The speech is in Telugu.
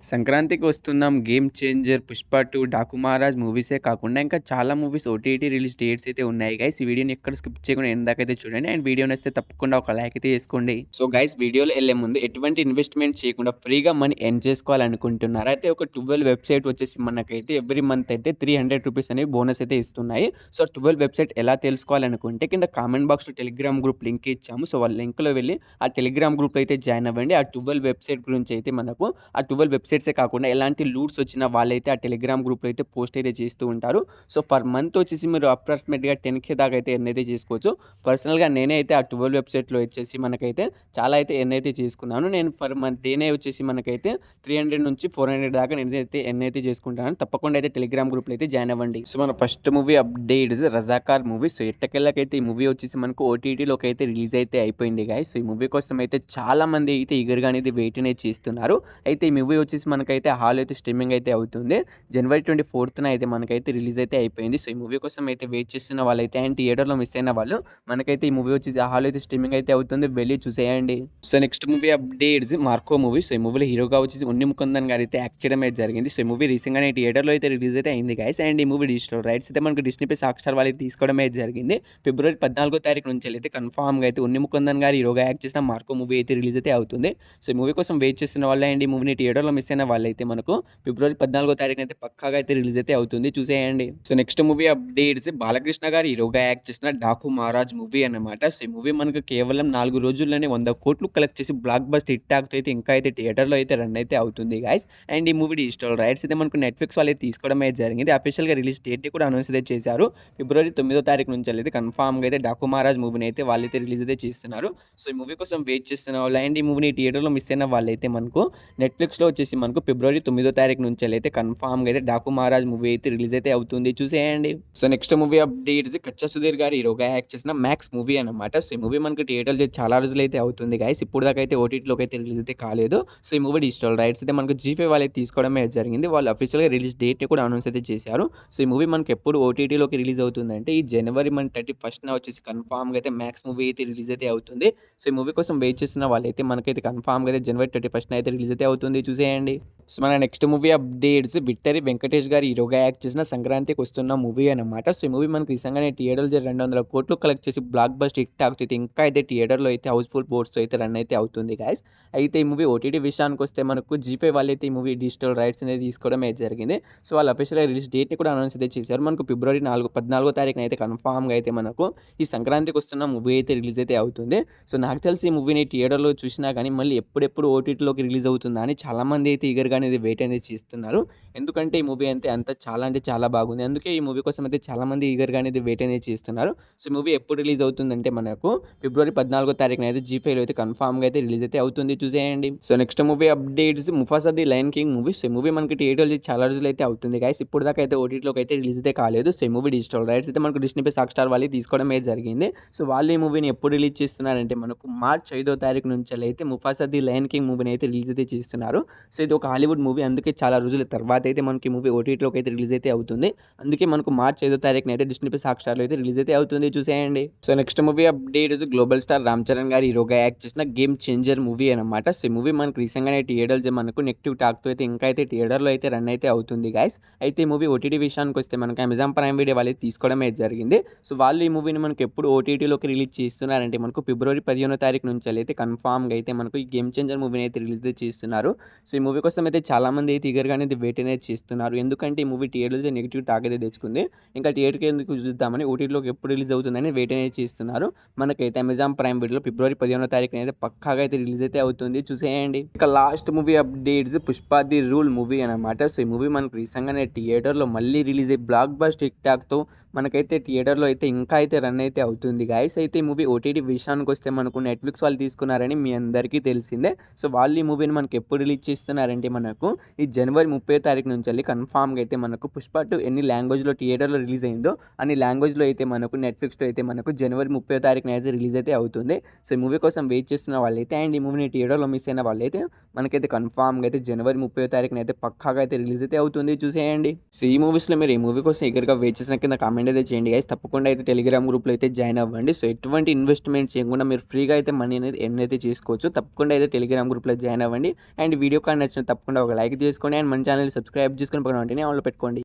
సంక్రాంతికి వస్తున్నాం 'గేమ్ చేంజర్', 'పుష్ప 2', 'డాకు మహారాజ్' మూవీసే కాకుండా ఇంకా చాలా మూవీస్ ఓటీటీ రిలీజ్ డేట్స్ అయితే ఉన్నాయి గైస్. ఈ వీడియోని ఎక్కడ స్కిప్ చేయకుండా ఎండ్ దాకా అయితే చూడండి. అండ్ వీడియో నచ్చితే తప్పకుండా ఒక లైక్ అయితే చేసుకోండి. సో గైస్, వీడియోలో వెళ్ళే ముందు ఎటువంటి ఇన్వెస్ట్మెంట్ చేయకుండా ఫ్రీగా మనీ ఎర్న్ చేసుకోవాలనుకుంటున్నారు అయితే ఒక 12 వెబ్సైట్ వచ్చేసి మనకైతే ఎవ్రీ మంత్ అయితే ₹300 అనేవి బోనస్ అయితే ఇస్తున్నాయి. సో 12 వెబ్సైట్ ఎలా తెలుసుకోవాలనుకుంటే కింద కామెంట్ బాక్స్లో టెలిగ్రామ్ గ్రూప్ లింక్ ఇచ్చాము. సో వాళ్ళ లింక్లో వెళ్ళి ఆ టెలిగ్రామ్ గ్రూప్లో అయితే జాయిన్ అవ్వండి. ఆ 12 వెబ్సైట్ గురించి అయితే మనకు ఆ 12 వెబ్సైట్సే కాకుండా ఎలాంటి లూట్స్ వచ్చినా వాళ్ళైతే ఆ టెలిగ్రామ్ గ్రూప్లో అయితే పోస్ట్ అయితే చేస్తూ ఉంటారు. సో ఫర్ మంత్ వచ్చేసి మీరు అప్రాక్సిమేట్గా 10K దాకా అయితే ఎర్న్ అయితే చేసుకోవచ్చు. పర్సనల్గా నేనే అయితే ఆ 12 వెబ్సైట్లో వచ్చేసి మనకైతే చాలా అయితే ఎర్న్ అయితే చేసుకున్నాను. నేను ఫర్ మంత్ నేనే వచ్చేసి మనకైతే 300 నుంచి 400 దాకా నేనైతే ఎర్న్ అయితే చేసుకుంటాను. తప్పకుండా అయితే టెలిగ్రామ్ గ్రూప్లో అయితే జాయిన్ అవ్వండి. సో మన first movie updates Razakar movie. So ఎట్టకెళ్ళకైతే ఈ మూవీ వచ్చేసి మనకు ఓటీటీలోకి అయితే రిలీజ్ అయితే అయిపోయింది గాయస్. సో ఈ మూవీ కోసం అయితే చాలా మంది అయితే ఈగర్గా అనేది వెయిట్ అనేది చేస్తున్నారు. అయితే ఈ మూవీ వచ్చేసి మనకైతే హాల్ అయితే స్ట్రీమింగ్ అయితే అవుతుంది. జనవరి 24న అయితే మనకైతే రిలీజ్ అయితే అయిపోయింది. సో ఈ మూవీ కోసం అయితే వెయిట్ చేస్తున్న వాళ్ళైతే అండ్ థియేటర్లో మిస్ అయిన వాళ్ళు మనకైతే ఈ మూవీ వచ్చేసి హాల్ అయితే స్ట్రీమింగ్ అయితే అవుతుంది, వెళ్ళి చూసేయండి. So next movie updates Marco movie. So ఈ మూవీలో హీరోగా వచ్చేసి ఉన్ని ముకుందన్ గారు అయితే యాక్ట్ చేయడం అయితే జరిగింది. సో ఈ మూవీ రీసెంట్గానే థియేటర్లో అయితే రిలీజ్ అయితే అయింది గైస్. అండ్ ఈ మూవీ డిజిటల్ రైట్స్ అయితే మనకు డిస్నీ ప్లస్ హాట్‌స్టార్ వాళ్ళు తీసుకోవడం అయితే జరిగింది. ఫిబ్రవరి 14వ తారీఖు నుంచి అయితే కన్ఫామ్గా అయితే ఉన్ని ముకుందన్ గారు హీరోగా యాక్ట్ చేసిన మార్కో మూవీ అయితే రిలీజ్ అయితే అవుతుంది. సో ఈ మూవీ కోసం వెయిట్ చేస్తున్న వాళ్ళు అండ్ ఈ మూవీని థియేటర్లో మిస్ అయిన వాళ్ళైతే మనకు ఫిబ్రవరి 14వ తారీఖున అయితే పక్కాగా అయితే రిలీజ్ అయితే అవుతుంది, చూసేయండి. So next movie updates Balakrishna గారు హీరోగా యాక్ట్ చేసిన డాకు మహారాజ్ మూవీ అన్నమాట. సో ఈ మూవీ మనకు కేవలం 4 రోజుల్లోనే 100 కోట్లు కలెక్ట్ చేసి బ్లాక్ బస్టర్ హిట్ టాక్ అయితే ఇంకా అయితే థియేటర్లో అయితే రన్ అయితే అవుతుంది గైస్. అండ్ ఈ మూవీ డిజిటల్ రైట్స్ అయితే మనకు నెట్ఫ్లిక్స్ వాళ్ళు తీసుకోవడం అయితే జరిగింది. అఫీషియల్గా రిలీజ్ డేట్ కూడా అనౌన్స్ అయితే చేశారు. ఫిబ్రవరి 9వ తారీఖు నుంచి అయితే కన్ఫామ్గా అయితే డాకు మహారాజ్ మూవీని అయితే వాళ్ళైతే రిలీజ్ అయితే చేస్తున్నారు. సో ఈ మూవీ కోసం వెయిట్ చేస్తున్న వాళ్ళు అండ్ ఈ మూవీని థియేటర్లో మిస్ అయిన వాళ్ళైతే మనకు నెట్ఫ్లిక్స్లో వచ్చేసి మనకు ఫిబ్రవరి 9వ తారీఖు నుంచి అయితే కన్ఫామ్గా అయితే డాకు మహారాజ్ మూవీ అయితే రిలీజ్ అయితే అవుతుంది, చూసేయండి. సో నెక్స్ట్ మూవీ అప్డేట్స్ కచ్చా సుధీర్ గారు హీరోగా యాక్ట్ చేసిన మ్యాక్స్ మూవీ అనమాట. సో ఈ మూవీ మనకి థియేటర్లో చాలా రోజులు అయితే అవుతుంది గైస్. ఇప్పుడు దాకా అయితే ఓటీటీలోకి అయితే రిలీజ్ అయితే కాలేదు. సో ఈ మూవీ డిజిటల్ రైట్స్ అయితే మనకు జీఫై వాళ్ళు తీసుకోవడమే జరిగింది. వాళ్ళు అఫీషియల్గా రిలీజ్ డేట్ని కూడా అనౌన్స్ అయితే చేశారు. సో ఈ మూవీ మనకి ఎప్పుడు ఓటీటీలోకి రిలీజ్ అవుతుందంటే ఈ జనవరి 31న వచ్చేసి కన్ఫామ్గా అయితే మ్యాక్స్ మూవీ అయితే రిలీజ్ అయితే అవుతుంది. సో ఈ మూవీ కోసం వెయిట్ చేస్తున్న వాళ్ళైతే మనకైతే కన్ఫామ్గా అయితే జనవరి 31న అయితే రిలీజ్ అయితే అవుతుంది, చూసేయండి. సో మన next movie updates victory Venkatesh గారు హీరోగా యాక్ట్ చేసిన సంక్రాంతికి వస్తున్న మూవీ అనమాట. సో ఈ మూవీ మనకి రీసెంట్గానే థియేటర్లో 200 కోట్లు కలెక్ట్ చేసి బ్లాక్ బస్టర్ హిట్ టాక్ అయితే ఇంకా అయితే థియేటర్లో అయితే హౌస్ఫుల్ బోర్డ్స్తో అయితే రన్ అయితే అవుతుంది గాయస్. అయితే ఈ మూవీ ఓటీటీ విషయానికి వస్తే మనకు జీపే వాళ్ళైతే ఈ మూవీ డిజిటల్ రైట్స్ అనేది తీసుకోవడం అయితే జరిగింది. సో వాళ్ళ అఫీషియల్గా రిలీజ్ డేట్ని కూడా అనౌన్స్ అయితే చేశారు. మనకు ఫిబ్రవరి 14వ తారీఖున అయితే కన్ఫామ్గా అయితే మనకు ఈ సంక్రాంతికి వస్తున్న మూవీ అయితే రిలీజ్ అయితే అవుతుంది. సో నాకు తెలిసి ఈ మూవీని థియేటర్లో చూసినా కానీ మళ్ళీ ఎప్పుడెప్పుడు ఓటీటీలోకి రిలీజ్ అవుతుందా అని చాలామంది అయితే ఈగర్గా అనేది వెయిట్ అనేది చేస్తున్నారు. ఎందుకంటే ఈ మూవీ అంటే చాలా అంటే చాలా బాగుంది. అందుకే ఈ మూవీ కోసం అయితే చాలామంది ఈగర్గా అనేది వెయిట్ అనేది చేస్తున్నారు. సో ఈ మూవీ ఎప్పుడు రిలీజ్ అవుతుందంటే మనకు ఫిబ్రవరి 14వ తారీఖున అయితే జీఫైలో అయితే కన్ఫామ్గా అయితే రిలీజ్ అయితే అవుతుంది, చూసేయండి. So next movie updates Mufasa the lion king movie. So ఈ మూవీ మనకి థియేటర్లో చాలా రోజులు అయితే అవుతుంది గైస్. ఇప్పుడు దాకా అయితే ఓటీటీలోకి అయితే రిలీజ్ అయితే కాలేదు. సో ఈ మూవీ డిజిటల్ రైట్స్ అయితే మనకు డిస్నీ ప్లస్ హాట్‌స్టార్ వాళ్ళు తీసుకోవడం అయితే జరిగింది. సో వాళ్ళు ఈ మూవీని ఎప్పుడు రిలీజ్ చేస్తున్నారంటే మనకు మార్చ్ 5వ తారీఖు నుంచి అయితే ముఫాసా ది లయన్ కింగ్ మూవీని అయితే రిలీజ్ అయితే చేస్తున్నారు. సో ఇది ఒక హాలీవుడ్ మూవీ, అందుకే చాలా రోజుల తర్వాత అయితే మనకి మూవీ ఓటీటీలోకి అయితే రిలీజ్ అయితే అవుతుంది. అందుకే మనకు మార్చ్ 5వ తారీఖున అయితే డిస్నీ ప్లస్ హాట్‌స్టార్లో అయితే రిలీజ్ అయితే అవుతుంది, చూసేయండి. So next movie updates global star Ram Charan గారు హీరోగా యాక్ట్ చేసిన గేమ్ చేంజర్ మూవీ అనమాట. సో ఈ మూవీ మనకు రీసెంట్గానే థియేటర్లో మనకు నెగిటివ్ టాక్తో అయితే ఇంకా అయితే థియేటర్లో అయితే రన్ అయితే అవుతుంది గైస్. అయితే ఈ మూవీ ఓటీటీ విషయానికి వస్తే మనకు అమెజాన్ ప్రైమ్ వీడియో వాళ్ళు తీసుకోవడం అయితే జరిగింది. సో వాళ్ళు ఈ మూవీని మనకు ఎప్పుడు ఓటీటీలోకి రిలీజ్ చేస్తున్నారంటే మనకు ఫిబ్రవరి 15వ తారీఖు నుంచి అయితే కన్ఫామ్గా అయితే మనకు ఈ గేమ్ చేంజర్ మూవీని అయితే రిలీజ్ చేస్తున్నారు. సో ఈ మూవీ కోసం అయితే చాలామంది అయితే ఈగర్గా అనేది వెయిట్ అనేది చేస్తున్నారు. ఎందుకంటే ఈ మూవీ థియేటర్లో నెగిటివ్ టాక్ అయితే తెచ్చుకుంది. ఇంకా థియేటర్కి ఎందుకు చూద్దామని ఓటీటీలోకి ఎప్పుడు రిలీజ్ అవుతుందని వెయిట్ అనేది చేస్తున్నారు. మనకైతే అమెజాన్ ప్రైమ్ వీడియోలో ఫిబ్రవరి 15వ తారీఖున అయితే పక్కాగా అయితే రిలీజ్ అయితే అవుతుంది, చూసేయండి. ఇక last movie updates Pushpa the rule movie అనమాట. సో ఈ మూవీ మనకు రీసెంట్గానే థియేటర్లో మళ్ళీ రిలీజ్ అయ్యి బ్లాక్ బస్టర్ హిట్ టాక్తో మనకైతే థియేటర్లో అయితే ఇంకా అయితే రన్ అయితే అవుతుంది గాయస్. అయితే ఈ మూవీ ఓటీటీ విషయానికి వస్తే మనకు నెట్ఫ్లిక్స్ వాళ్ళు తీసుకున్నారని మీ అందరికీ తెలిసిందే. సో వాళ్ళు ఈ మూవీని మనకు ఎప్పుడు రిలీజ్ చేస్తున్నారంటే మనకు ఈ జనవరి 30వ తారీఖు నుంచి వెళ్ళి కన్ఫామ్గా అయితే మనకు పుష్ప 2 ఎన్ని లాంగ్వేజ్లో థియేటర్లో రిలీజ్ అయిందో అన్ని లాంగ్వేజ్లో అయితే మనకు నెట్ఫ్లిక్స్లో అయితే మనకు జనవరి 30వ తారీఖున అయితే రిలీజ్ అయితే అవుతుంది. సో ఈ మూవీ కోసం వెయిట్ చేస్తున్న వాళ్ళైతే అండ్ ఈ మూవీని థియేటర్లో మిస్ అయిన వాళ్ళైతే మనకైతే కన్ఫామ్గా అయితే జనవరి 30వ తారీఖున అయితే పక్కాగా అయితే రిలీజ్ అయితే అవుతుంది, చూసేయండి. సో ఈ మూవీస్లో మీరు ఈ మూవీ కోసం ఎగరగా వెయిట్ చేసిన కింద కామెంట్ అయితే చేయండి గైస్. తప్పకుండా అయితే టెలిగ్రామ్ గ్రూప్లో అయితే జాయిన్ అవ్వండి. సో ఎటువంటి ఇన్వెస్ట్మెంట్ చేయకుండా మీరు ఫ్రీగా అయితే మనీ అనేది ఎర్న్ అయితే చేసుకోవచ్చు. తప్పకుండా అయితే టెలిగ్రామ్ గ్రూప్లో జాయిన్ అవ్వండి. అండ్ వీడియో కానీ నచ్చిన తప్పకుండా తప్పకుండా ఒక లైక్ చేసుకోండి అండ్ మన ఛానల్ సబ్స్క్రైబ్ చేసుకొని పక్కన వెంటనే ఆన్లో పెట్టుకోండి.